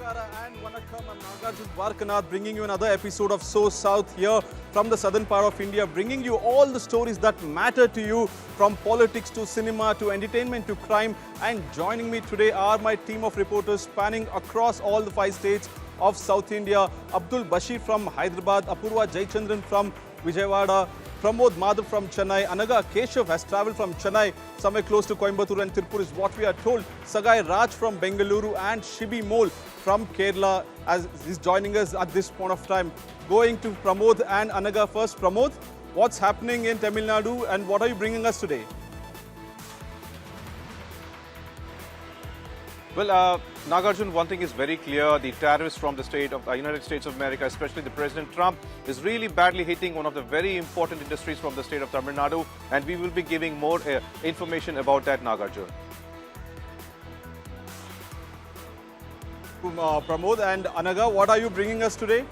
Namaskara and Vanakkam. I'm Nagarjun Dwarkanath bringing you another episode of So South here from the southern part of India, bringing you all the stories that matter to you, from politics to cinema to entertainment to crime. And joining me today are my team of reporters spanning across all the 5 states of South India. Abdul Bashir from Hyderabad, Apurva Jayachandran from Vijayawada, Pramod Madhav from Chennai, Anaga Keshav has travelled from Chennai, somewhere close to Coimbatore and Tirupur is what we are told. Sagai Raj from Bengaluru and Shibi Mole from Kerala as is joining us at this point of time. Going to Pramod and Anaga first. Pramod, what's happening in Tamil Nadu and what are you bringing us today? Well, Nagarjun, one thing is very clear. The tariffs from the United States of America, especially the President Trump, is really badly hitting one of the very important industries from the state of Tamil Nadu. And we will be giving more information about that, Nagarjun. Pramod and Anaga, what are you bringing us today?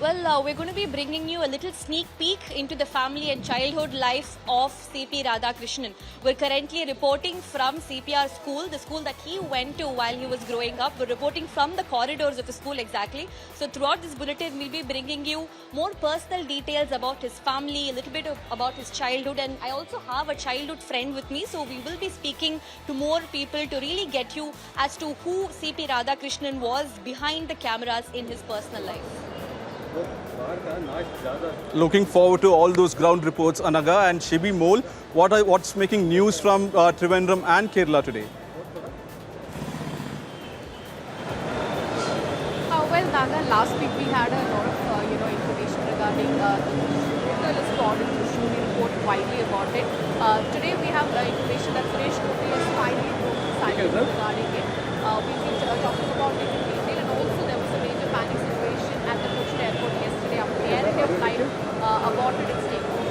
Well, we're going to be bringing you a little sneak peek into the family and childhood life of CP Radhakrishnan. We're currently reporting from CPR school, the school that he went to while he was growing up. We're reporting from the corridors of the school exactly. So throughout this bulletin, we'll be bringing you more personal details about his family, a little bit about his childhood. And I also have a childhood friend with me. So we will be speaking to more people to really get you as to who CP Radhakrishnan was behind the cameras in his personal life. Looking forward to all those ground reports, Anaga and Shibi Mole. What's making news from Trivandrum and Kerala today? Well, Naga, last week we had a lot of information regarding the spot in the show. We report widely about it. Today we have information that Suresh Gopi has finally broken silence regarding it. We've been talking about it in detail, and also there was a major panic situation at the Koppal airport yesterday after the Air India flight aborted its takeoff.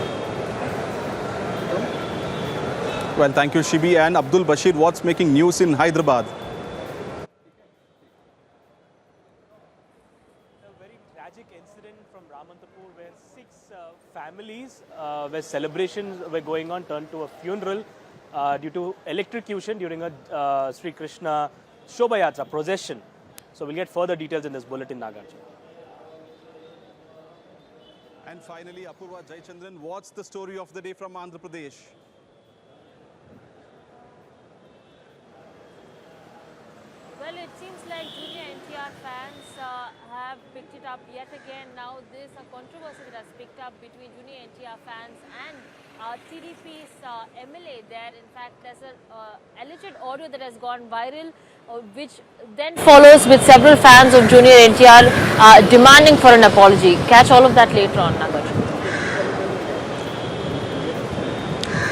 Well, thank you, Shibi and Abdul Bashir. What's making news in Hyderabad? A very tragic incident from Ramantapur where 6 families where celebrations were going on turned to a funeral due to electrocution during a Sri Krishna Shobha procession. So we'll get further details in this bulletin, Nagarjun. And finally, Apurva Jayachandran, what's the story of the day from Andhra Pradesh? Well, it seems like Junior NTR fans have picked it up yet again. Now, there's a controversy that has picked up between Junior NTR fans and TDP's MLA there. In fact, there's an alleged audio that has gone viral, which then follows with several fans of Junior NTR demanding for an apology. Catch all of that later on, Nagarjun.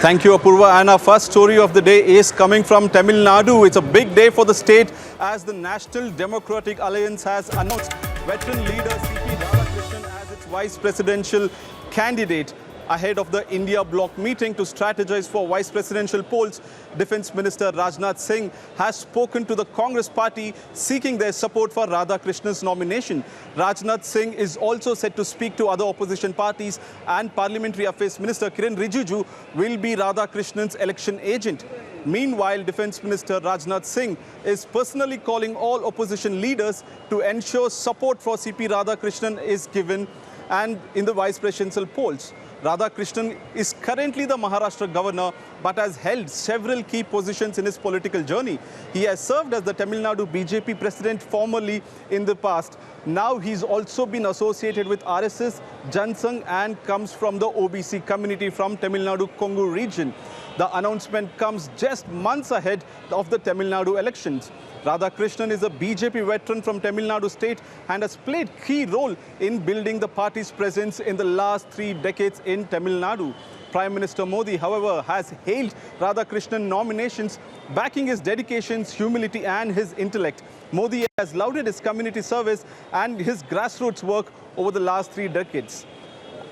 Thank you, Apurva. And our first story of the day is coming from Tamil Nadu. It's a big day for the state as the National Democratic Alliance has announced veteran leader CP Radhakrishnan as its vice presidential candidate. Ahead of the India bloc meeting to strategize for vice presidential polls, Defence Minister Rajnath Singh has spoken to the Congress party seeking their support for Radhakrishnan's nomination. Rajnath Singh is also set to speak to other opposition parties, and Parliamentary Affairs Minister Kiran Rijiju will be Radhakrishnan's election agent. Meanwhile, Defence Minister Rajnath Singh is personally calling all opposition leaders to ensure support for CP Radhakrishnan is given and in the vice presidential polls. Radhakrishnan is currently the Maharashtra Governor but has held several key positions in his political journey. He has served as the Tamil Nadu BJP president formerly in the past. Now he's also been associated with RSS, Jansangh, and comes from the OBC community from Tamil Nadu Kongu region. The announcement comes just months ahead of the Tamil Nadu elections. Radhakrishnan is a BJP veteran from Tamil Nadu state and has played key role in building the party's presence in the last 3 decades in Tamil Nadu. Prime Minister Modi, however, has hailed Radhakrishnan nominations, backing his dedications, humility and his intellect. Modi has lauded his community service and his grassroots work over the last 3 decades.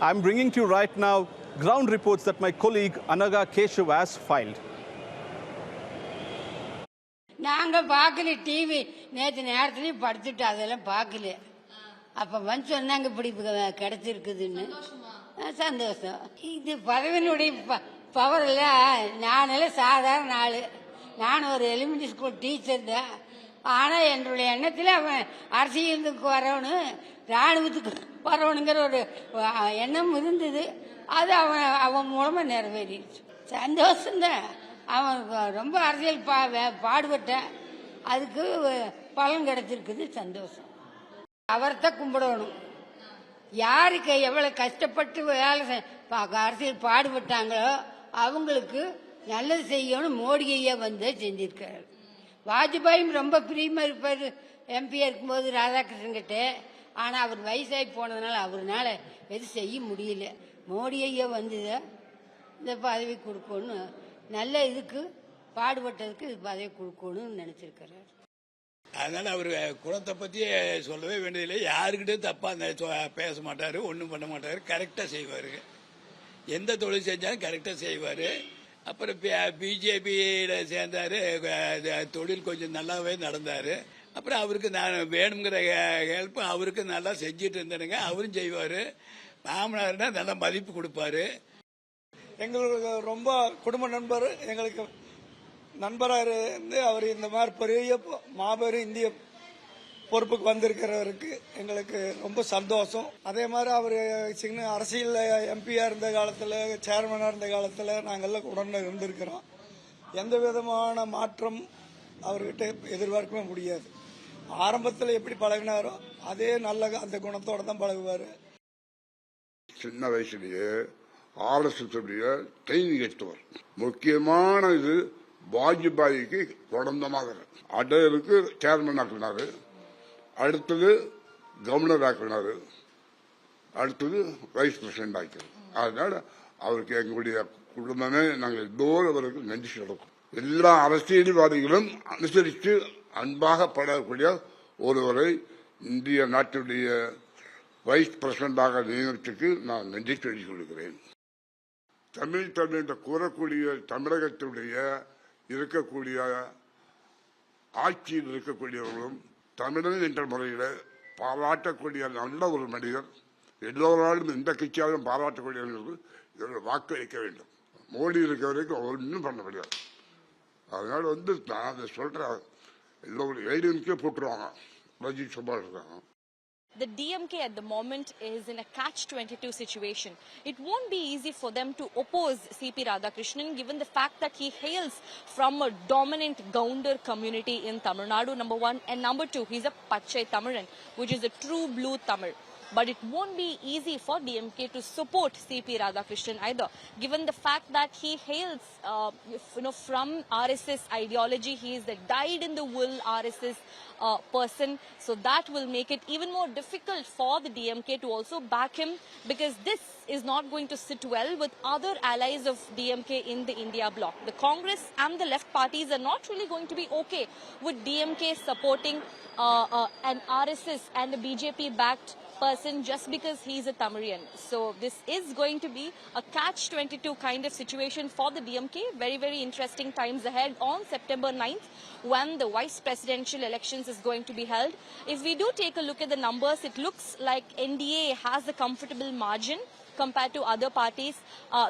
I'm bringing to you right now ground reports that my colleague Anaga Keshav has filed. நாங்கள் பார்க்கல TV நேற்று நேரத்துலேயும் படுத்துட்டு அதெல்லாம் பார்க்கல அப்போ வந்து சொன்னாங்க இப்படி கிடச்சிருக்குதுன்னு சந்தோஷம் இது பதவியினுடைய பவர் இல்லை நானெல்லாம் சாதாரண ஆள் நான் ஒரு எலிமெண்ட்ரி ஸ்கூல் டீச்சர் தான். ஆனால் என்னுடைய எண்ணத்தில் அவன் அரசியலுக்கு வரணும், இராணுவத்துக்கு வரணுங்கிற ஒரு எண்ணம் இருந்தது. அது அவன் மூலமாக நிறைவேறிடுச்சு. சந்தோஷம்தான். அவன் ரொம்ப அரசியல் பாடுபட்டான், அதுக்கு பலன் கிடைச்சிருக்குது, சந்தோஷம். அவர்தான் கும்பிடணும். யாருக்கு எவ்வளோ கஷ்டப்பட்டு வேலை அரசியல் பாடுபட்டாங்களோ அவங்களுக்கு நல்லது செய்யணும். மோடி ஐயா வந்து செஞ்சிருக்காரு. வாஜ்பாயும் ரொம்ப பிரியமாக இருப்பார் எம்பியாக இருக்கும்போது ராதாகிருஷ்ணன் கிட்ட. ஆனால் அவர் வயசாகி போனதுனால அவர்னால எதுவும் செய்ய முடியல. மோடி ஐயா வந்து இந்த பதவி கொடுக்கணும், நல்ல இதுக்கு பாடுபட்டதுக்கு இது பதவி கொடுக்கணும்னு நினச்சிருக்கிறார். அதனால் அவர் குணத்தை பற்றி சொல்லவே வேண்டியதில்லை. யாருக்கிட்டே தப்பாக பேச மாட்டார், ஒன்றும் பண்ண மாட்டார், கரெக்டாக செய்வார். எந்த தொழில் செஞ்சாலும் கரெக்டாக செய்வார். அப்புறம் பிஜேபியில் சேர்ந்தார், தொழில் கொஞ்சம் நல்லாவே நடந்தார். அப்புறம் அவருக்கு நான் வேணுங்கிற ஹெல்ப் அவருக்கு நல்லா செஞ்சுட்டு இருந்தேனுங்க. அவரும் செய்வார். மாமனார்னா நல்லா மதிப்பு கொடுப்பாரு. எங்களுக்கு ரொம்ப குடும்ப நண்பர், எங்களுக்கு நண்பராக இருந்து அவர் இந்த மாதிரி பெரிய மாபெரும் இந்திய பொறுப்புக்கு வந்திருக்கிறவருக்கு எங்களுக்கு ரொம்ப சந்தோஷம். அதே மாதிரி அவர் சின்ன அரசியலில் எம்பியாக இருந்த காலத்தில், சேர்மனாக இருந்த காலத்தில் நாங்கள்லாம் உடனே இருந்திருக்கிறோம். எந்த விதமான மாற்றம் அவர்கிட்ட எதிர்பார்க்கவே முடியாது. ஆரம்பத்தில் எப்படி பழகினாரோ அதே நல்ல அந்த குணத்தோடு தான் பழகுவார். சின்ன வயசுலேயே RSS ட்ரைனிங் எடுத்தவர். முக்கியமான இது வாஜ்பாய்க்கு குழந்தமாக அடையருக்கு சேர்மன் ஆக்கினாரு, அடுத்தது கவர்னர் ஆக்கினாரு, அடுத்தது வைஸ் பிரசிடண்ட் ஆக்கிறார். அதனால அவருக்கு எங்களுடைய குடும்பமே நாங்கள் எல்லோரும் அவருக்கு நன்றி சொல்லுவோம். எல்லா அரசியல்வாதிகளும் அனுசரித்து அன்பாக படக்கூடிய ஒருவரை இந்திய நாட்டுடைய வைஸ் பிரசிடண்டாக நியமித்துக்கு நான் நன்றி சொல்லிக் கொள்கிறேன். தமிழ் என்று கூறக்கூடிய தமிழகத்துடைய இருக்கக்கூடிய ஆட்சியில் இருக்கக்கூடியவர்களும் தமிழன் என்ற முறையில் பாராட்டக்கூடிய நல்ல ஒரு மனிதர். எல்லோராலும் எந்த கட்சியாலும் பாராட்டக்கூடியவர்களுக்கு வாக்களிக்க வேண்டும். மோடி இருக்க வரைக்கும் ஒன்றும் பண்ண முடியாது. அதனால நான் அதை சொல்றேன், எல்லோரும் ஏடிஎம்கே போட்டுருவாங்க, ரஜித் சும்மா இருக்காங்க. The DMK at the moment is in a catch-22 situation. It won't be easy for them to oppose CP Radhakrishnan given the fact that he hails from a dominant Gounder community in Tamil Nadu, number one. And number two, he's a Pachai Tamilan, which is a true blue Tamil. But it won't be easy for DMK to support CP Radhakrishnan either, given the fact that he hails from RSS ideology. He is the dyed-in-the-wool RSS person. So that will make it even more difficult for the DMK to also back him, because this is not going to sit well with other allies of DMK in the India bloc. The Congress and the left parties are not really going to be okay with DMK supporting an RSS and a BJP-backed person just because he's a Tamilian. So this is going to be a catch-22 kind of situation for the DMK. Very, very interesting times ahead on September 9th when the vice presidential elections is going to be held. If we do take a look at the numbers, it looks like NDA has a comfortable margin compared to other parties.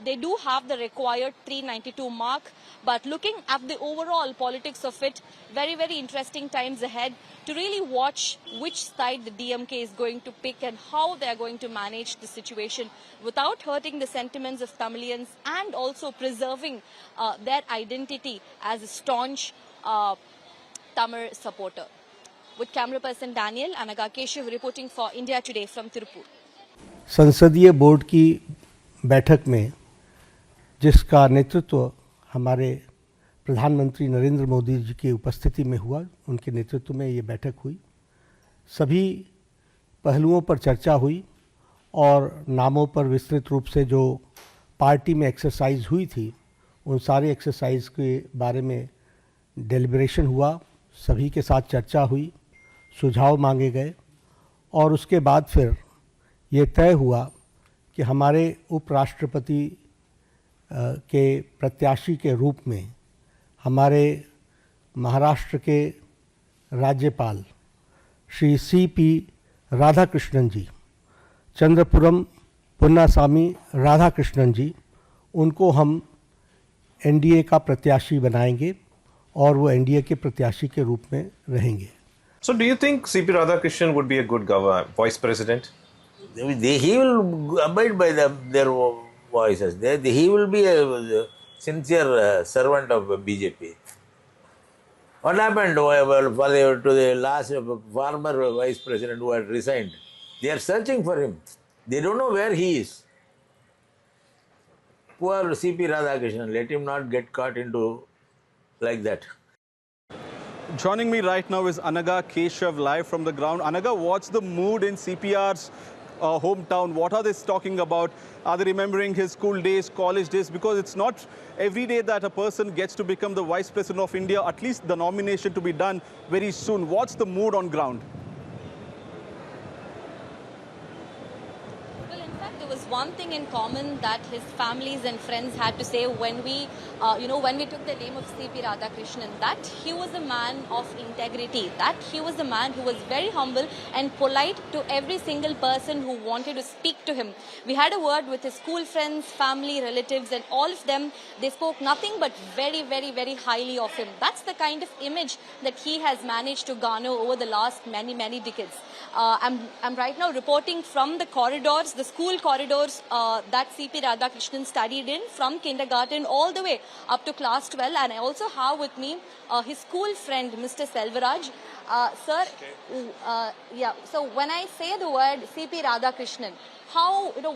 They do have the required 392 mark, but looking at the overall politics of it, very, very interesting times ahead to really watch which side the DMK is going to pick and how they are going to manage the situation without hurting the sentiments of Tamilians and also preserving their identity as a staunch Tamil supporter. With camera person Daniel, Anaga Keshav reporting for India Today from Tirupur. संसदीय board की बैठक में जिसका नेतृत्व हमारे प्रधानमंत्री नरेंद्र मोदी जी की उपस्थिति में हुआ, उनके नेतृत्व में ये बैठक हुई। सभी पहलुओं पर चर्चा हुई और नामों पर विस्तृत रूप से जो पार्टी में एक्सरसाइज हुई थी, उन सारे एक्सरसाइज के बारे में डेलिब्रेशन हुआ, सभी के साथ चर्चा हुई, सुझाव मांगे गए और उसके बाद फिर ये तय हुआ कि हमारे उपराष्ट्रपति के प्रत्याशी के रूप में हमारे महाराष्ट्र के राज्यपाल श्री CP राधाकृष्णन जी, चंद्रपुरम पुन्नासामी राधाकृष्णन जी, उनको हम NDA का प्रत्याशी बनाएंगे और वो एनडीए के प्रत्याशी के रूप में रहेंगे। So do you think CP Radhakrishnan would be a good vice president? He will abide by their voices. He will be a sincere servant of BJP. What happened to the last former vice president who had resigned? They are searching for him. They don't know where he is. Poor CP Radhakrishnan, let him not get caught into like that. Joining me right now is Anaga Keshav live from the ground. Anaga, what's the mood in CPR's hometown? What are they talking about? Are they remembering his school days, college days? Because it's not every day that a person gets to become the Vice President of India, at least the nomination to be done very soon. What's the mood on ground? Well, in fact, there was one thing in common that his families and friends had to say when we, when we took the name of CP Radhakrishnan, that he was a man of integrity, that he was a man who was very humble and polite to every single person who wanted to speak to him. We had a word with his school friends, family, relatives, and all of them. They spoke nothing but very, very, very highly of him. That's the kind of image that he has managed to garner over the last many, many decades. I'm right now reporting from the corridors, the school corridors that CP Radhakrishnan studied in, from kindergarten all the way up to class 12. And I also have with me his school friend, Mr. Selvaraj. Sir, so when I say the word CP Radhakrishnan,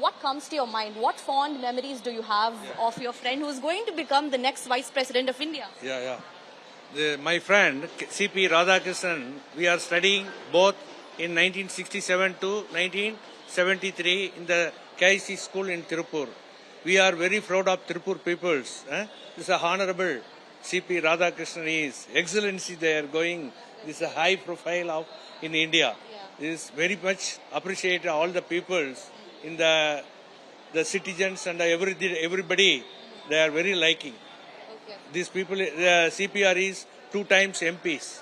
what comes to your mind? What fond memories do you have of your friend who is going to become the next Vice President of India? My friend CP Radhakrishnan, we are studying both in 1967 to 1973 in the KIC school in Tirupur. We are very proud of Tirupur peoples. This is a honorable CP Radhakrishnan is. Excellency they are going. This is a high profile in India. This is very much appreciate all the peoples in the citizens and everybody. They are very liking. These people, the CPR is 2 times MPs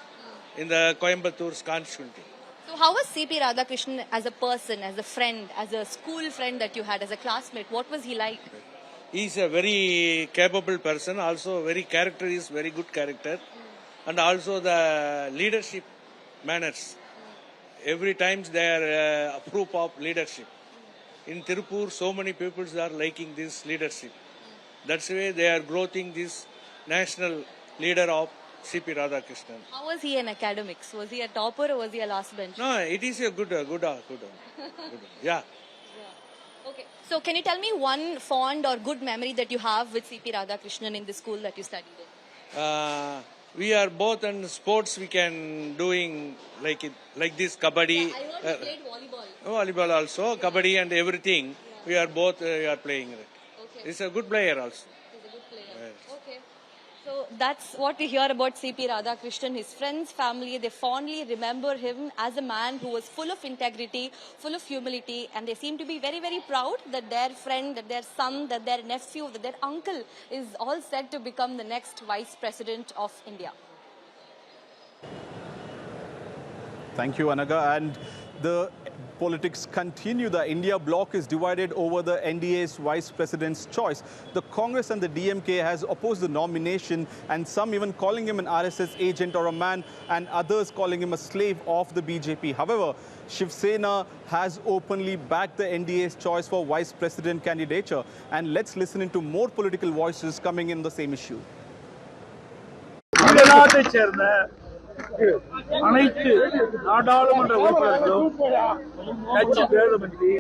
in the Coimbatore constituency. So how was CP Radhakrishnan as a person, as a friend, as a school friend that you had, as a classmate? What was he like? He is a very capable person, also very character is very good character. And also the leadership manners. Every time they are approve of leadership. In Tirupur, so many people are liking this leadership. That's why they are growing this national leader of CP Radhakrishnan. How was he in academics? Was he a topper or was he a last bench? No, it is a good. Yeah. Okay. So can you tell me one fond or good memory that you have with CP Radhakrishnan in the school that you studied in? We are both in sports. We can doing like this kabaddi. Yeah, I heard you played volleyball. Volleyball also, kabaddi and everything. Yeah. We are both are playing it. Okay. He's a good player also. He's a good player. Yes. Okay. So that's what we hear about CP Radhakrishnan. His friends, family, they fondly remember him as a man who was full of integrity, full of humility, and they seem to be very, very proud that their friend, that their son, that their nephew, that their uncle is all set to become the next Vice President of India. Thank you, Anaga. And the politics continue. The India bloc is divided over the NDA's vice president's choice. The Congress and the DMK has opposed the nomination, and some even calling him an RSS agent or a man, and others calling him a slave of the BJP. However, Shiv Sena has openly backed the NDA's choice for vice president candidature. And let's listen into more political voices coming in the same issue. அனைத்து நாடாளுமன்ற உறுப்பினர்களும் கட்சி பேதமின்றி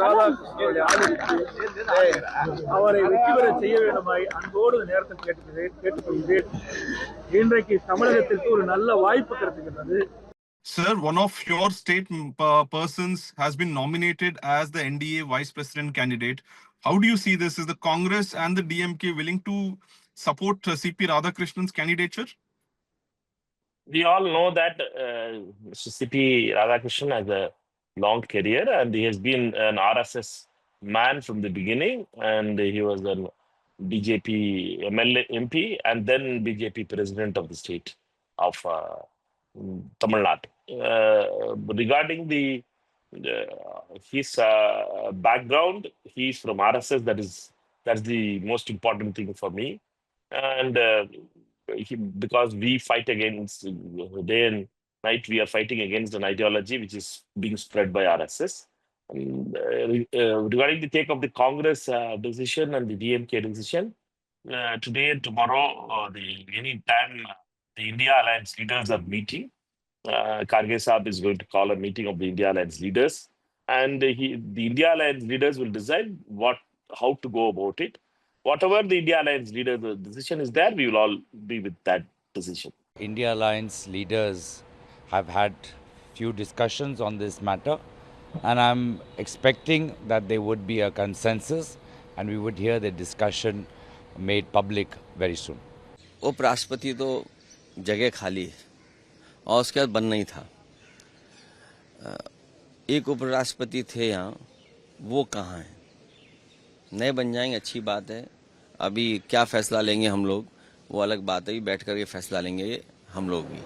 ராதாகிருஷ்ணனுடைய ஆதரித்து அவரை வெற்றி பெற செய்ய வேண்டுமாய் அன்போடு நேரத்தில் கேட்டுக்கொள்கிறேன். இன்றைக்கு தமிழகத்திற்கு ஒரு நல்ல வாய்ப்பு கிடைத்திருக்கிறது. Sir, one of your state persons has been nominated as the NDA vice president candidate. How do you see this? Is the Congress and the DMK willing to support CP Radhakrishnan's candidature? We all know that CP Radhakrishnan has a long career and he has been an RSS man from the beginning, and he was a BJP MLA MP and then BJP president of the state of Tamil Nadu. Regarding his background, he is from RSS, that is That's the most important thing for me. And because we fight against day and night, we are fighting against an ideology which is being spread by RSS. And, regarding the take of the Congress decision and the DMK decision, today and tomorrow, any time the India Alliance leaders are meeting, Karge Saab is going to call a meeting of the India Alliance leaders, and the India Alliance leaders will decide how to go about it. Whatever the India Alliance leader the decision is there, we will all be with that decision. India Alliance leaders have had few discussions on this matter, and I'm expecting that there would be a consensus and we would hear the discussion made public very soon. उपराष्ट्रपति तो जगह खाली है और उसके बाद बनना ही था। एक उपराष्ट्रपति थे यहाँ, वो कहाँ हैं? नए बन जाएंगे, अच्छी बात है। अभी क्या फैसला लेंगे हम लोग, वो अलग बात है। बैठ करके फैसला लेंगे हम लोग भी।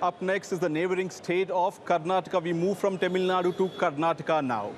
Up next is the neighboring state of Karnataka. We move from Tamil Nadu to Karnataka now.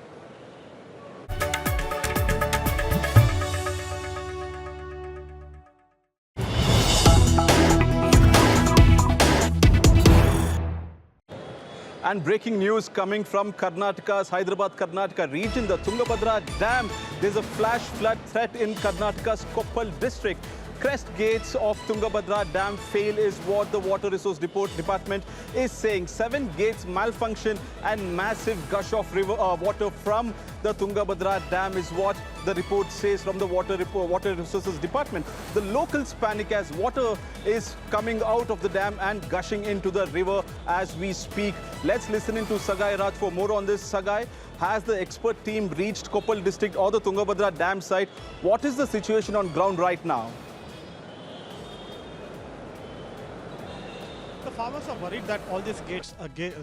And breaking news coming from Karnataka's Hyderabad, Karnataka region, the Tungabhadra Dam. There's a flash flood threat in Karnataka's Koppal district. Crest gates of Tungabhadra Dam fail is what the Water Resource Department is saying. 7 gates malfunction and massive gush of water from the Tungabhadra Dam is what the report says from the Water Resources Department. The locals panic as water is coming out of the dam and gushing into the river as we speak. Let's listen in to Sagai Raj for more on this. Sagai, has the expert team reached Koppal district or the Tungabhadra Dam site? What is the situation on ground right now? Farmers are worried that all these gates,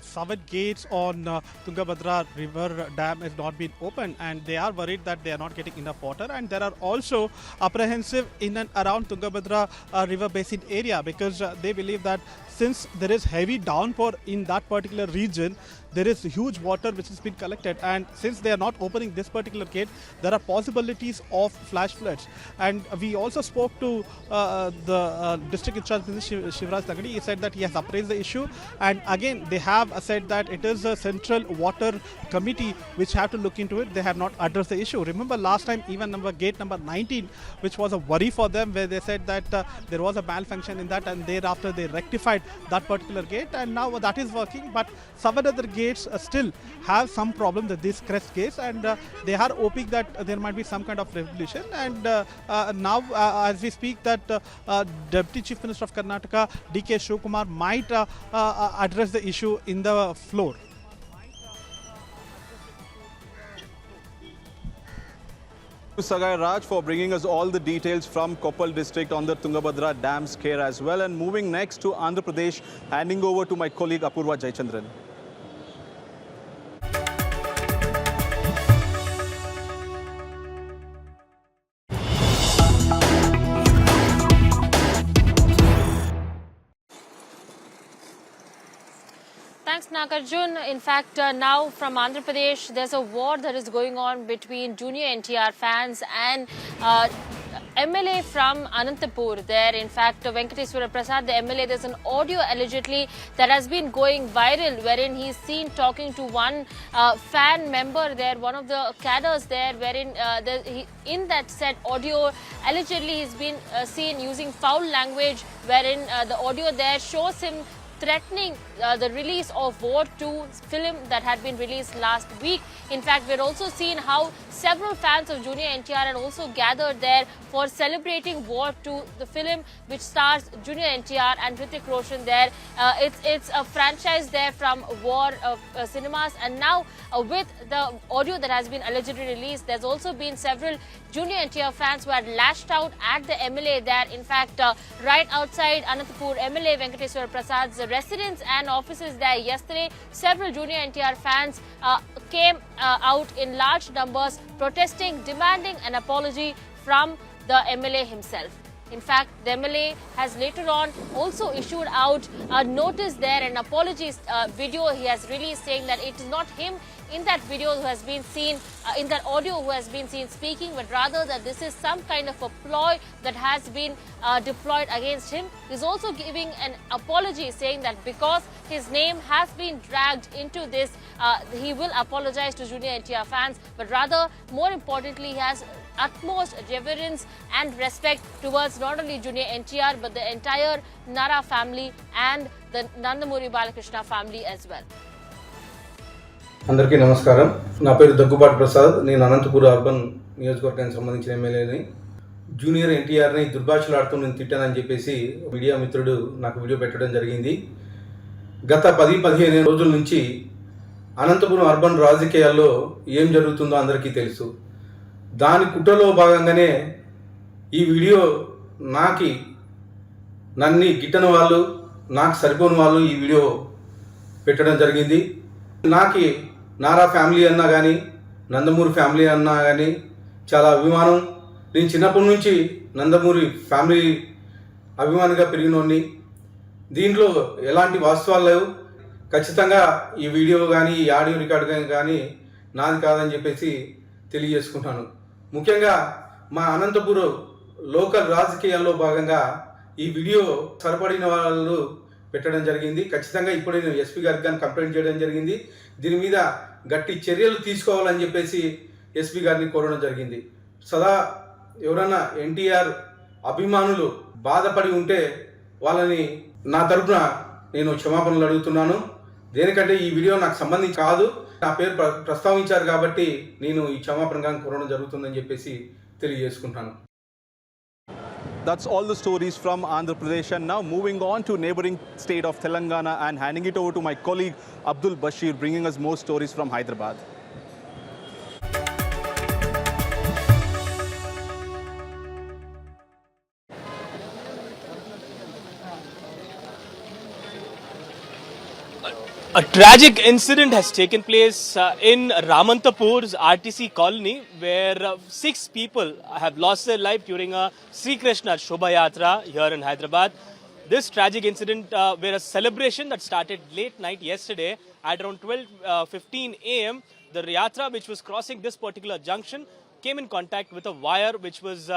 7 gates on Tungabhadra River Dam has not been opened, and they are worried that they are not getting enough water. And there are also apprehensive in and around Tungabhadra River Basin area, because they believe that since there is heavy downpour in that particular region, there is huge water which has been collected, and since they are not opening this particular gate, there are possibilities of flash floods. And we also spoke to the district in charge, Mr. Shivraj Nagadi. He said that he has appraised the issue, and again they have said that it is a central water committee which have to look into it. They have not addressed the issue. Remember last time even gate number 19, which was a worry for them, where they said that there was a malfunction in that, and thereafter they rectified that particular gate, and now that is working. But 7 other gates still have some problem with these crest gates, and they are hoping that there might be some kind of resolution. And now as we speak, that Deputy Chief Minister of Karnataka, D.K. Shivkumar, might address the issue in the floor. Sagai Raj for bringing us all the details from Koppal district on the Tungabhadra Dam scare as well. And moving next to Andhra Pradesh, handing over to my colleague Apurva Jayachandran. Thanks, Nagarjun. In fact, now from Andhra Pradesh, there's a war that is going on between Junior NTR fans and MLA from Anantapur there. In fact, Venkateswara Prasad, the MLA, there's an audio allegedly that has been going viral wherein he's seen talking to one fan member there, one of the cadres there, wherein in that said audio, allegedly he's been seen using foul language, wherein the audio there shows him threatening the release of War 2 film that had been released last week. In fact, we're also seeing how several fans of Junior NTR had also gathered there for celebrating War 2, the film which stars Junior NTR and Hrithik Roshan there. It's a franchise there from War Cinemas, and now with the audio that has been allegedly released, there's also been several Junior NTR fans who had lashed out at the MLA there. In fact, right outside Anantapur, MLA Venkateswara Prasad's residence and offices there yesterday, several Junior NTR fans came out in large numbers protesting, demanding an apology from the MLA himself. In fact, the MLA has later on also issued out a notice there, an apology video he has released, saying that it is not him in that video who has been seen, in that audio who has been seen speaking, but rather that this is some kind of a ploy that has been deployed against him. He's also giving an apology, saying that because his name has been dragged into this, he will apologize to Junior NTR fans, but rather, more importantly, he has utmost reverence and respect towards not only Junior NTR but the entire Nara family and the Nandamuri Balakrishna family as well. అందరికీ నమస్కారం. నా పేరు దగ్గుబాటి ప్రసాద్. నేను Anantapur urban నియోజకవర్గానికి సంబంధించిన ఎమ్మెల్యేని. Junior ఎన్టీఆర్ని దుర్భాషలాడుతూ నేను తిట్టానని చెప్పేసి మీడియా మిత్రుడు నాకు వీడియో పెట్టడం జరిగింది. గత 10-15 రోజుల నుంచి అనంతపురం అర్బన్ రాజకీయాల్లో ఏం జరుగుతుందో అందరికీ తెలుసు. దాని కుట్రలో భాగంగానే ఈ వీడియో నన్ను గిట్టని వాళ్ళు, నాకు సరిపోని వాళ్ళు ఈ వీడియో పెట్టడం జరిగింది. నాకు నారా ఫ్యామిలీ అన్నా కానీ, నందమూరి ఫ్యామిలీ అన్నా కానీ చాలా అభిమానం. నేను చిన్నప్పటి నుంచి నందమూరి ఫ్యామిలీ అభిమానిగా పెరిగినోడిని. దీంట్లో ఎలాంటి వాస్తవాలు లేవు. ఖచ్చితంగా ఈ వీడియో కానీ, ఈ ఆడియో రికార్డు కానీ నాది కాదని చెప్పేసి తెలియజేసుకుంటాను. ముఖ్యంగా మా అనంతపూర్ లోకల్ రాజకీయాల్లో భాగంగా ఈ వీడియో సరిపడిన వాళ్ళు పెట్టడం జరిగింది. ఖచ్చితంగా ఇప్పుడు నేను ఎస్పీ గారికి కానీ కంప్లైంట్ చేయడం జరిగింది. దీని మీద గట్టి చర్యలు తీసుకోవాలని చెప్పేసి ఎస్పీ గారిని కోరడం జరిగింది. సదా ఎవరైనా ఎన్టీఆర్ అభిమానులు బాధపడి ఉంటే వాళ్ళని నా తరపున నేను క్షమాపణలు అడుగుతున్నాను. దేనికంటే ఈ వీడియో నాకు సంబంధించి కాదు, నా పేరు ప్రస్తావించారు కాబట్టి నేను ఈ క్షమాపణగా కోరడం జరుగుతుందని చెప్పేసి తెలియజేసుకుంటాను. That's all the stories from Andhra Pradesh, and now moving on to neighboring state of Telangana and handing it over to my colleague Abdul Bashir, bringing us more stories from Hyderabad. A tragic incident has taken place in Ramantapur's RTC colony, where 6 people have lost their life during a Sri Krishna Shobha Yatra here in Hyderabad. This tragic incident, where a celebration that started late night yesterday at around 12:15 a.m., the Yatra which was crossing this particular junction came in contact with a wire which was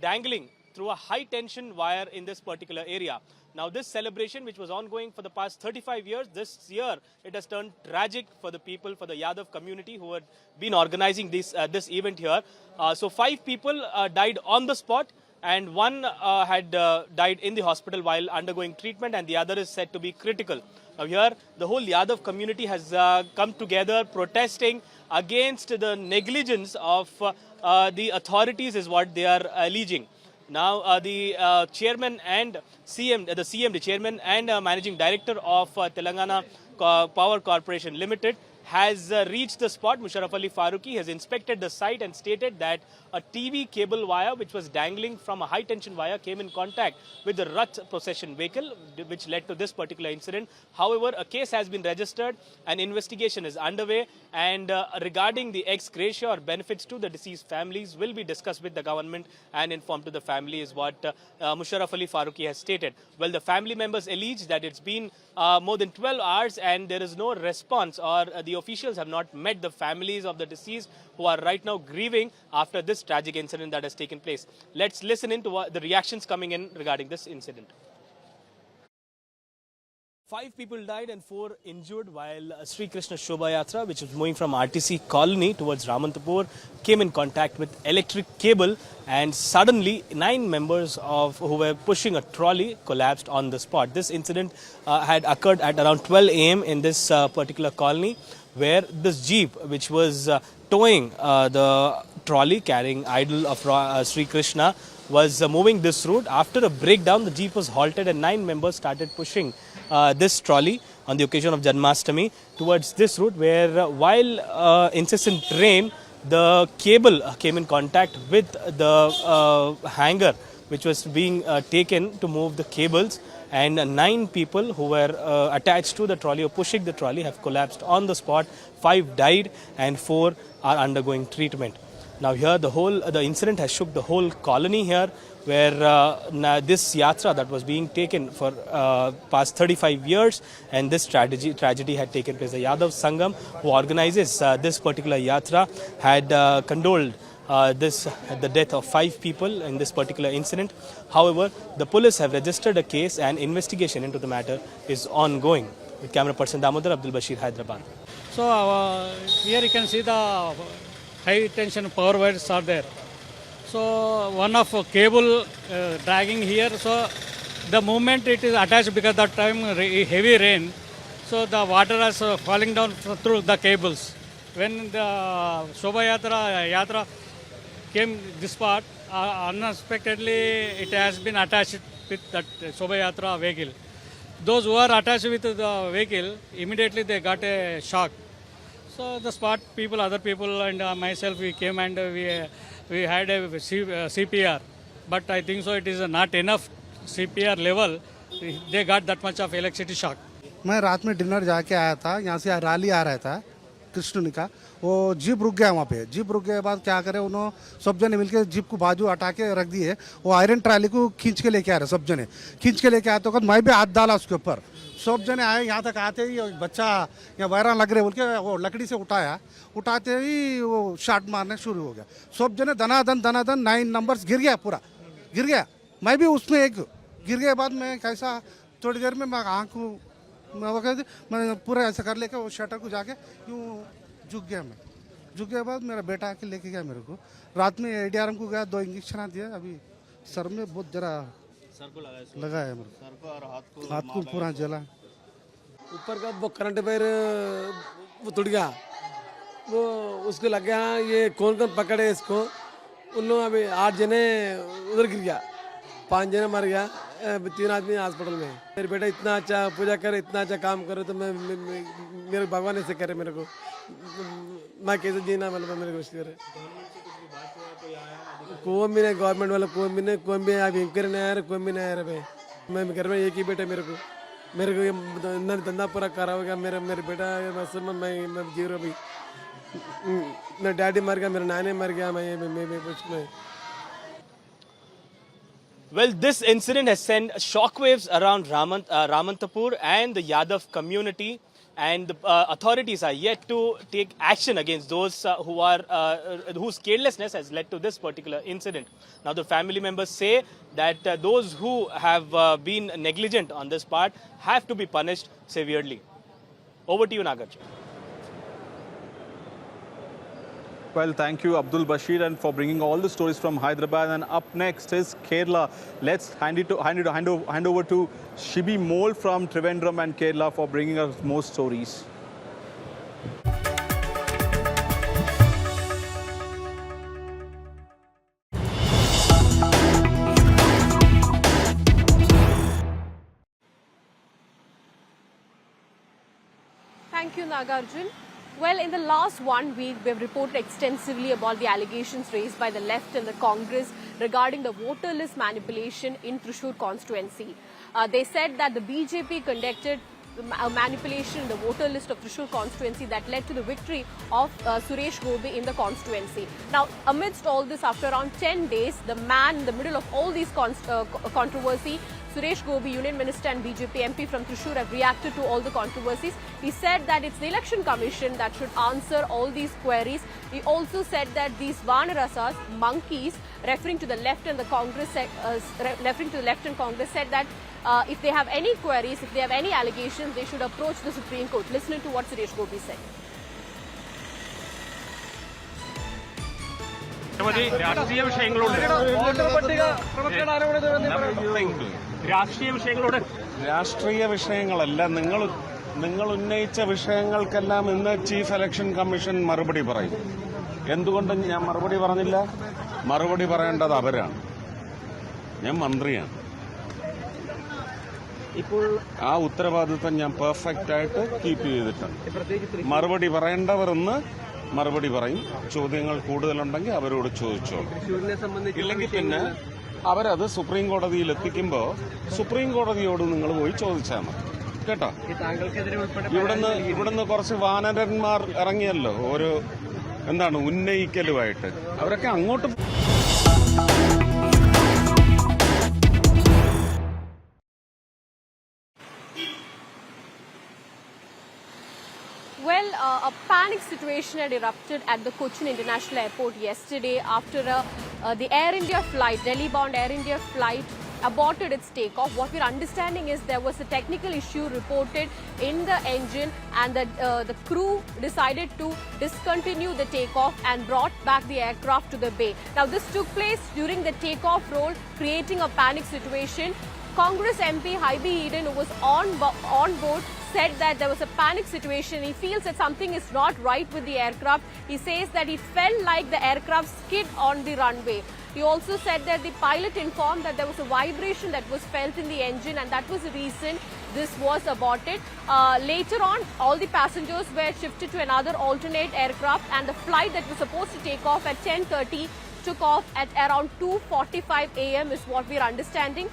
dangling through a high tension wire in this particular area. Now, this celebration, which was ongoing for the past 35 years, this year it has turned tragic for the people, for the Yadav community who had been organizing this event here. So 5 people died on the spot, and 1 had died in the hospital while undergoing treatment, and the other is said to be critical. Now, here the whole Yadav community has come together protesting against the negligence of the authorities, is what they are alleging. Now, the chairman and the chairman and managing director of Telangana Power Corporation Limited has reached the spot. Musharraf Ali Faruqi has inspected the site and stated that a TV cable wire which was dangling from a high tension wire came in contact with the Rath procession vehicle, which led to this particular incident. However, a case has been registered, an investigation is underway, and regarding the ex gratia or benefits to the deceased families will be discussed with the government and informed to the family, is what Musharraf Ali Faruqi has stated. Well, the family members allege that it's been more than 12 hours and there is no response, or the officials have not met the families of the deceased, who are right now grieving after this tragic incident that has taken place. Let's listen into the reactions coming in regarding this incident. 5 people died and 4 injured while Sri Krishna Shobha Yatra, which was moving from RTC colony towards Ramantapur, came in contact with electric cable, and suddenly 9 members who were pushing a trolley collapsed on the spot. This incident had occurred at around 12 a.m. in this particular colony, where this jeep, which was towing the trolley carrying idol of Sri Krishna, was moving this route. After a breakdown, the jeep was halted and 9 members started pushing this trolley on the occasion of Janmashtami towards this route, where while incessant rain, the cable came in contact with the hanger which was being taken to move the cables, and 9 people who were attached to the trolley or pushing the trolley have collapsed on the spot. 5 died and 4 are undergoing treatment. Now here the incident has shook the whole colony here, where this yatra that was being taken for past 35 years, and this tragedy had taken place. The Yadav Sangam, who organizes this particular yatra, had condoled the death of 5 people in this particular incident. However, the police have registered a case and investigation into the matter is ongoing. With camera person Damodar, Abdul Bashir, Hyderabad. So here you can see the high tension power wires are there. So one of cable dragging here. So the moment it is attached, because that time heavy rain, so the water is falling down through the cables. When the Shobha Yatra came this part, unexpectedly it has been attached with that Shobha Yatra vehicle. Those who are attached with the vehicle, immediately they got a shock. So the spot people, other people and myself, we came and we had a CPR. But I think so it is not enough CPR level. They got that much of electricity shock. मैं रात में dinner जाके आया था, यहाँ से rally आ रहा था कृष्ण का, वो जीप रुक गया वहाँ पे। जीप रुक गए बाद क्या करे, उन्होंने सब जने मिलके जीप को बाजू हटा के रख दिए, वो आयरन ट्राली को खींच के लेके आ रहे, सब जने खींच के लेके आए तो मैं भी हाथ डाला उसके ऊपर। सब जने आए, यहाँ तक आते ही बच्चा यहाँ वायरन लग रहे बोल के वो लकड़ी से उठाया, उठाते ही वो शॉट मारने शुरू हो गया। सब जने दनादन 9 नंबर्स गिर गया, पूरा गिर गया। मैं भी उसमें एक गिर गए बाद में कैसा थोड़ी देर में मैं आँख मैं पूरा ऐसा कर लेके वो शटर को जाके यूँ झुक गया। मैं झुक गया बाद मेरा बेटा आके लेके गया मेरे को। रात में ADRM को गया, 2 इंजेक्शन दिया, अभी सर में बहुत जरा सर को लगा है मेरे सर को, और हाथ को पूरा जला। ऊपर का वो करंट वायर वो टूट गया, वो उसको लग गया। ये कौन कौन पकड़े इसको, उन लोग अभी 8 जने उधर गिर गया, 5 जने मर गया, 3 आदमी हॉस्पिटल में। मेरे बेटा इतना अच्छा पूजा करे, इतना अच्छा काम करे, तो मैं मेरे भगवान ऐसे करे मेरे को, मैं कैसे जीना, मतलब मेरे को करे। कोई भी नहीं, गवर्नमेंट वाला कोई भी नहीं, कोई भी अभी इंक्वायरी नहीं आया, कोई भी नहीं आया भाई। मैं घर में एक ही बेटा मेरे को ये धंधा पूरा करा हो गया। मेरे बेटा मैं जी रहा भाई, मेरा डैडी मर गया, मेरा नानी मर गया, मैं कुछ नहीं। Well, this incident has sent shockwaves around Ramantapur and the Yadav community, and the authorities are yet to take action against those whose carelessness has led to this particular incident. Now, the family members say that those who have been negligent on this part have to be punished severely. Over to you, Nagarjun. Well, thank you, Abdul Bashir, and for bringing all the stories from Hyderabad. And up next is Kerala. Let's hand over to Shibi Mole from Trivandrum and Kerala for bringing us more stories. Thank you, Nagarjun. Well, in the last 1 week, we have reported extensively about the allegations raised by the left and the Congress regarding the voter list manipulation in Thrissur constituency. They said that the BJP conducted a manipulation in the voter list of Thrissur constituency that led to the victory of Suresh Gopi in the constituency. Now, amidst all this, after around 10 days, the man in the middle of all these controversy, Suresh Gopi, Union Minister and BJP MP from Thrissur, have reacted to all the controversies. He said that it's the Election Commission that should answer all these queries. He also said that these Vanarasas, monkeys, referring to the left and the Congress, said that if they have any queries, if they have any allegations, they should approach the Supreme Court. Listen to what Suresh Gopi said. രാഷ്ട്രീയ വിഷയങ്ങളല്ല, നിങ്ങൾ ഉന്നയിച്ച വിഷയങ്ങൾക്കെല്ലാം ഇന്ന് chief election commission മറുപടി പറയും. എന്തുകൊണ്ട് ഞാൻ മറുപടി പറഞ്ഞില്ല? മറുപടി പറയേണ്ടത് അവരാണ്. ഞാൻ മന്ത്രിയാണ്. ഇപ്പോൾ ആ ഉത്തരവാദിത്വം ഞാൻ പെർഫെക്റ്റ് ആയിട്ട് കീപ്പ് ചെയ്തിട്ടുണ്ട്. മറുപടി പറയേണ്ടവർ ഇന്ന് മറുപടി പറയും. ചോദ്യങ്ങൾ കൂടുതലുണ്ടെങ്കിൽ അവരോട് ചോദിച്ചോളൂ. ഇല്ലെങ്കിൽ പിന്നെ അവരത് സുപ്രീം കോടതിയിൽ എത്തിക്കുമ്പോൾ സുപ്രീം കോടതിയോട് നിങ്ങൾ പോയി ചോദിച്ചാൽ മതി, കേട്ടോ. ഇവിടുന്ന് കുറച്ച് വാനരന്മാർ ഇറങ്ങിയല്ലോ, എന്താണ് ഉന്നയിക്കലുമായിട്ട് അവരൊക്കെ അങ്ങോട്ട് Well, a panic situation had erupted at the Cochin International Airport yesterday after the Air India flight, Delhi-bound Air India flight, aborted its takeoff. What we're understanding is there was a technical issue reported in the engine, and the crew decided to discontinue the takeoff and brought back the aircraft to the bay. Now, this took place during the takeoff roll, creating a panic situation. Congress MP Hybe Eden, who was on board, said that there was a panic situation. He feels that something is not right with the aircraft. He says that he felt like the aircraft skid on the runway. He also said that the pilot informed that there was a vibration that was felt in the engine, and that was the reason this was aborted. Later on, all the passengers were shifted to another alternate aircraft, and the flight that was supposed to take off at 10:30 took off at around 2:45 a.m. is what we are understanding.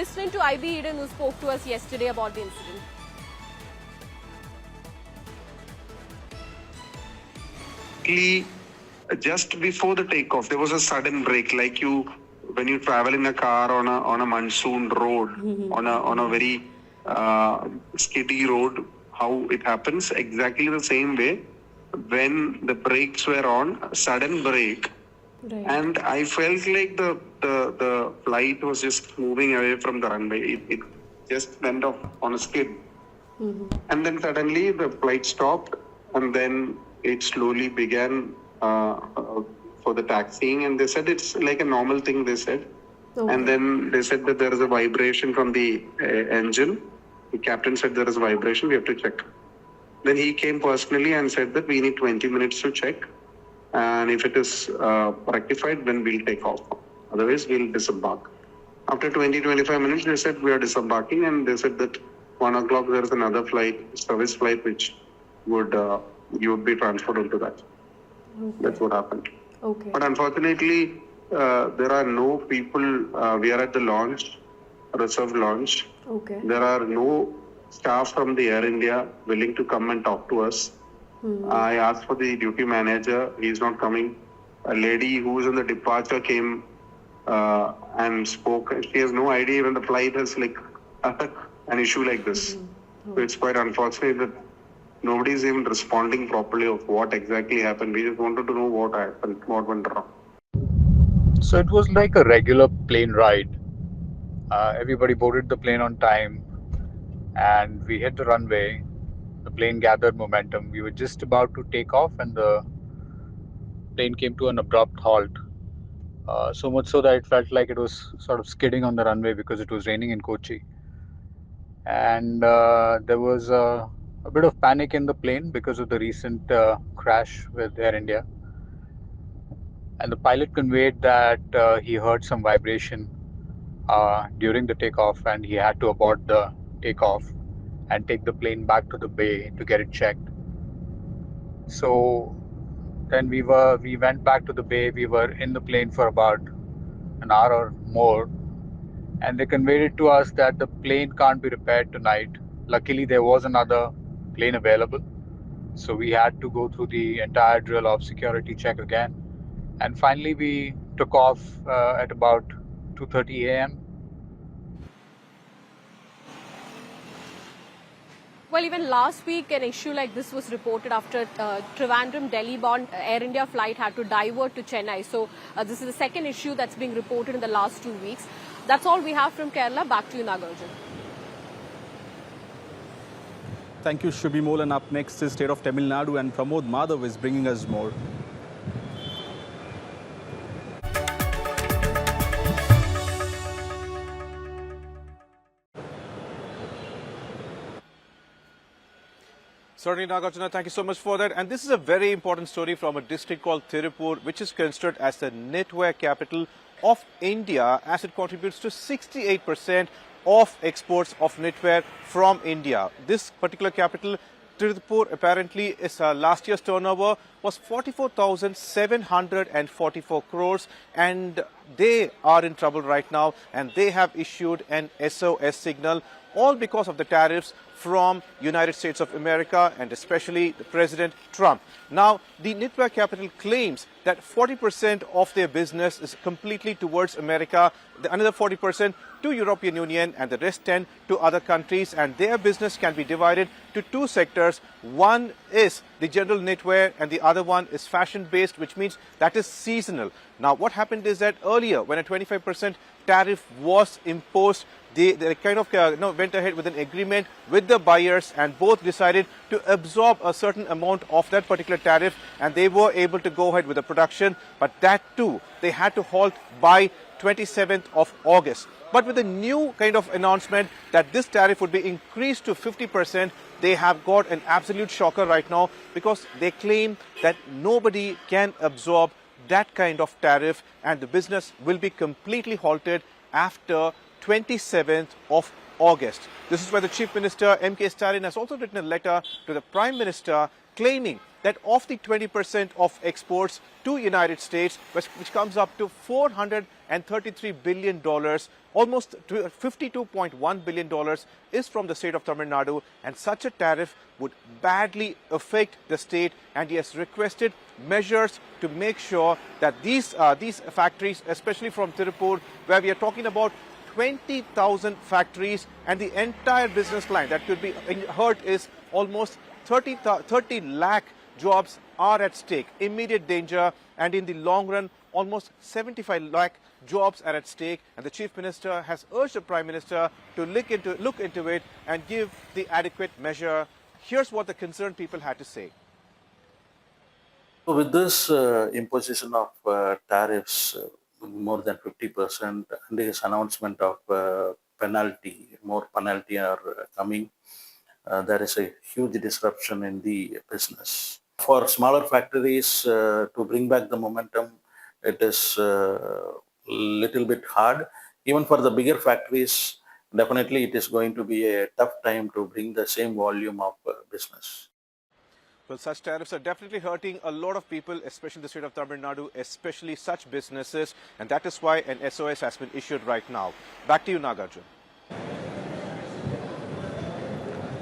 Listening to IB Eden, who spoke to us yesterday about the incident. Just before the takeoff, there was a sudden break, like when you travel in a car on a monsoon road, on a very skiddy road, how it happens exactly the same way. When the brakes were on, a sudden break, and I felt like the flight was just moving away from the runway. It just went off on a skid, and then suddenly the flight stopped, and then it slowly began for the taxiing, and they said it's like a normal thing, they said. And then they said that there is a vibration from the engine. The captain said there is a vibration, we have to check. Then he came personally and said that we need 20 minutes to check, and if it is rectified, then we'll take off. Otherwise, we'll disembark. After 20-25 minutes, they said we are disembarking, and they said that 1 o'clock there is another flight, service flight, which you would be transferred onto that. That's what happened. Okay. But unfortunately, there are no people. We are at the launch, reserve launch. Okay. There are no staff from the Air India willing to come and talk to us. I asked for the duty manager. He's not coming. A lady who is in the departure came and spoke. She has no idea even the flight has like an issue like this. So it's quite unfortunate that nobody is even responding properly of what exactly happened. We just wanted to know what happened, what went wrong. So it was like a regular plane ride. Everybody boarded the plane on time, and we hit the runway. The plane gathered momentum. We were just about to take off, and the plane came to an abrupt halt. So much so that it felt like it was sort of skidding on the runway because it was raining in Kochi. And there was a bit of panic in the plane because of the recent crash with Air India. And the pilot conveyed that he heard some vibration during the takeoff, and he had to abort the takeoff and take the plane back to the bay to get it checked. So then we went back to the bay. We were in the plane for about an hour or more, and they conveyed it to us that the plane can't be repaired tonight. Luckily, there was another plane available, so we had to go through the entire drill of security check again, and finally we took off at about 2:30 a.m. Well, even last week, an issue like this was reported after Trivandrum Delhi-bound Air India flight had to divert to Chennai. So this is the second issue that's being reported in the last 2 weeks. That's all we have from Kerala. Back to you, Nagarjun. Thank you, Shubhimol. And up next is State of Tamil Nadu, and Pramod Madhav is bringing us more. Certainly, Nagarjuna, thank you so much for that. And this is a very important story from a district called Tirupur, which is considered as the knitwear capital of India, as it contributes to 68% of exports of knitwear from India. This particular capital, Tirupur, apparently is last year's turnover was 44,744 crores, and they are in trouble right now, and they have issued an SOS signal, all because of the tariffs from United States of America and especially President Trump. Now, the knitwear capital claims that 40% of their business is completely towards America, another 40% to European Union, and the rest 10 to other countries, and their business can be divided to two sectors. One is the general knitwear and the other one is fashion based, which means that is seasonal. Now, what happened is that earlier when a 25% tariff was imposed, they kind of went ahead with an agreement with the buyers, and both decided to absorb a certain amount of that particular tariff, and they were able to go ahead with the production. But that too, they had to halt by 27th of August. But with a new kind of announcement that this tariff would be increased to 50%, they have got an absolute shocker right now, because they claim that nobody can absorb that kind of tariff, and the business will be completely halted after 27th of August. This is why the Chief Minister M.K. Stalin has also written a letter to the Prime Minister claiming that of the 20% of exports to United States, which comes up to $433 billion, almost $52.1 billion is from the state of Tamil Nadu, and such a tariff would badly affect the state, and he has requested measures to make sure that these factories, especially from Tirupur, where we are talking about 20,000 factories, and the entire business line that could be hurt is almost 30 lakh jobs are at stake, immediate danger, and in the long run, almost 75 lakh jobs are at stake. And the Chief Minister has urged the Prime Minister to look into it and give the adequate measure. Here's what the concerned people had to say. With this imposition of tariffs, more than 50%, and this announcement of more penalty are coming, there is a huge disruption in the business. For smaller factories to bring back the momentum, it is little bit hard. Even for the bigger factories, definitely it is going to be a tough time to bring the same volume of business. Well, such tariffs are definitely hurting a lot of people, especially in the state of Tamil Nadu, especially such businesses, and that is why an SOS has been issued right now. Back to you, Nagarjun.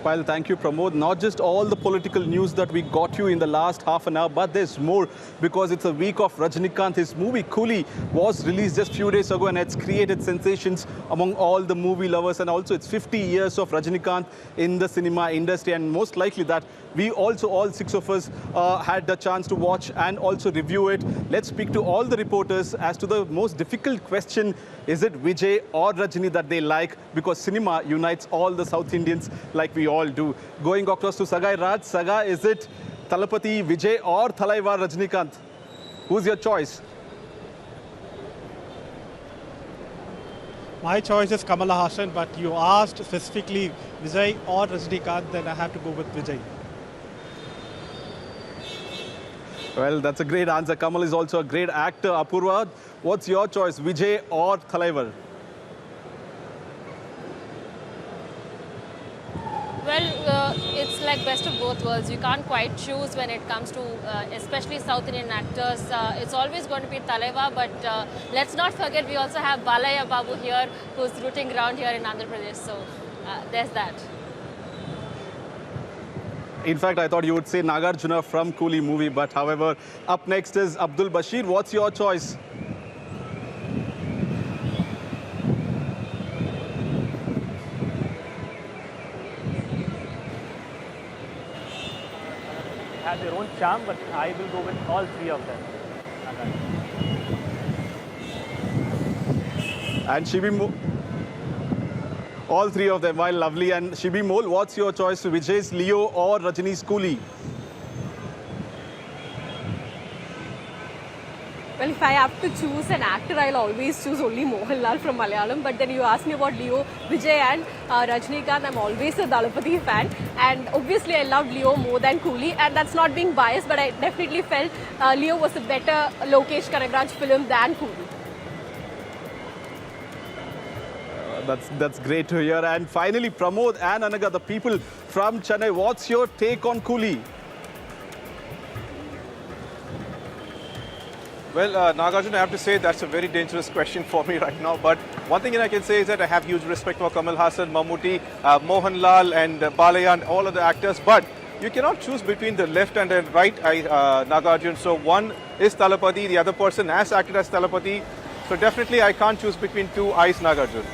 Well, thank you, Pramod. Not just all the political news that we got you in the last half an hour, but there's more, because it's a week of Rajinikanth. His movie Coolie was released just a few days ago, and it's created sensations among all the movie lovers. And also, it's 50 years of Rajinikanth in the cinema industry, and most likely that we also, all six of us, had the chance to watch and also review it. Let's speak to all the reporters as to the most difficult question. Is it Vijay or Rajini that they like? Because cinema unites all the South Indians like we all do. Going across to Sagai Raj. Saga, is it Thalapathy Vijay or Thalaiva Rajinikanth? Who's your choice? My choice is Kamala Hassan, but you asked specifically Vijay or Rajinikanth, then I have to go with Vijay. Well, that's a great answer. Kamal is also a great actor. Apurva, what's your choice, Vijay or Thalaivar? Well, it's like best of both worlds. You can't quite choose when it comes to especially South Indian actors. It's always going to be Thalaiva, but let's not forget we also have Balaya Babu here, who's rooting ground here in Andhra Pradesh. So there's that. In fact, I thought you would say Nagarjuna from Coolie movie, but however, up next is Abdul Bashir. What's your choice? Have their own charm, but I will go with all three of them. And Shibi, all three of them, while lovely. And Shibi Mol, what's your choice, Vijay's Leo or Rajini's Coolie? Well, if I have to choose an actor, I'll always choose only Mohanlal from Malayalam. But then you asked me about Leo, Vijay and Rajinikanth. I'm always a Dalapathy fan. And obviously, I love Leo more than Coolie. And that's not being biased, but I definitely felt Leo was a better Lokesh Kanagraj film than Coolie. That's great to hear. And finally, Pramod and Anaga, the people from Chennai, what's your take on Coolie? Well, Nagarjuna, I have to say that's a very dangerous question for me right now. But one thing I can say is that I have huge respect for Kamal Hassan, Mammootty, Mohanlal and Balaya and all of the actors. But you cannot choose between the left and the right eye, Nagarjuna. So one is Talapati, the other person has acted as Talapati. So definitely I can't choose between two eyes, Nagarjuna.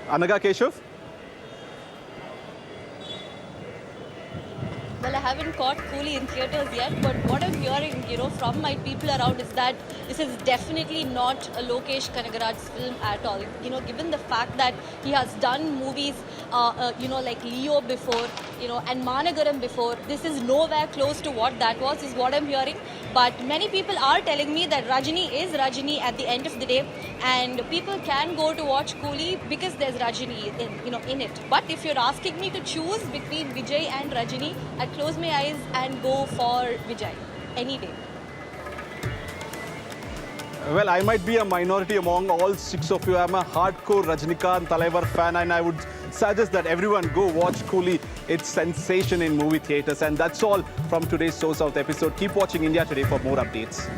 Anaga Keshav? Well, I haven't caught Coolie in theatres yet, but what I'm hearing, from my people around is that this is definitely not a Lokesh Kanagaraj's film at all. Given the fact that he has done movies, like Leo before, and Managaram before, this is nowhere close to what that was, is what I'm hearing. But many people are telling me that Rajini is Rajini at the end of the day, and people can go to watch Coolie because there's Rajini in it. But if you're asking me to choose between Vijay and Rajini, I'd close my eyes and go for Vijay any day. Well, I might be a minority among all 6 of you. I'm a hardcore Rajinikanth Talaivar fan, and I would suggest that everyone go watch Coolie. It's sensation in movie theatres. And that's all from today's Source South episode. Keep watching India Today for more updates.